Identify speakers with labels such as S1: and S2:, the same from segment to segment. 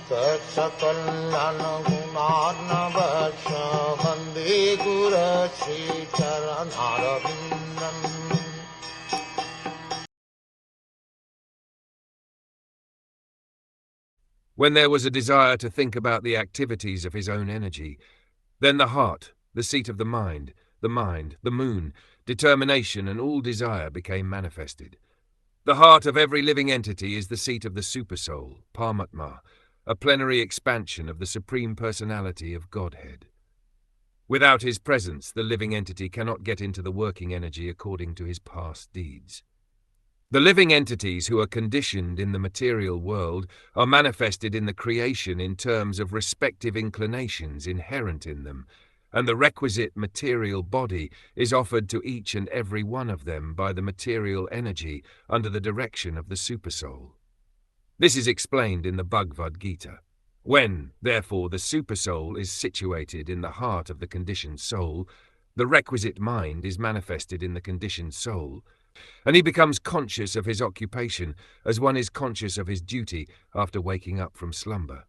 S1: Saksakalyan gunarnavasya Vande Guru Sri Charanaravindan.
S2: When there was a desire to think about the activities of his own energy, then the heart, the seat of the mind, the moon, determination and all desire became manifested. The heart of every living entity is the seat of the Supersoul, Paramatma, a plenary expansion of the Supreme Personality of Godhead. Without his presence, the living entity cannot get into the working energy according to his past deeds. The living entities who are conditioned in the material world are manifested in the creation in terms of respective inclinations inherent in them, and the requisite material body is offered to each and every one of them by the material energy under the direction of the Supersoul. This is explained in the Bhagavad Gita. When, therefore, the Supersoul is situated in the heart of the conditioned soul, the requisite mind is manifested in the conditioned soul, and he becomes conscious of his occupation as one is conscious of his duty after waking up from slumber.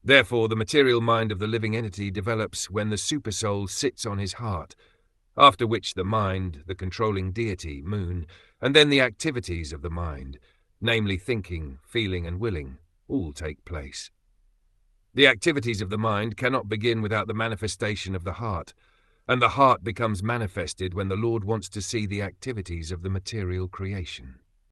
S2: Therefore, the material mind of the living entity develops when the Supersoul sits on his heart, after which the mind, the controlling deity, moon, and then the activities of the mind, namely thinking, feeling, and willing, all take place. The activities of the mind cannot begin without the manifestation of the heart, and the heart becomes manifested when the Lord wants to see the activities of the material creation.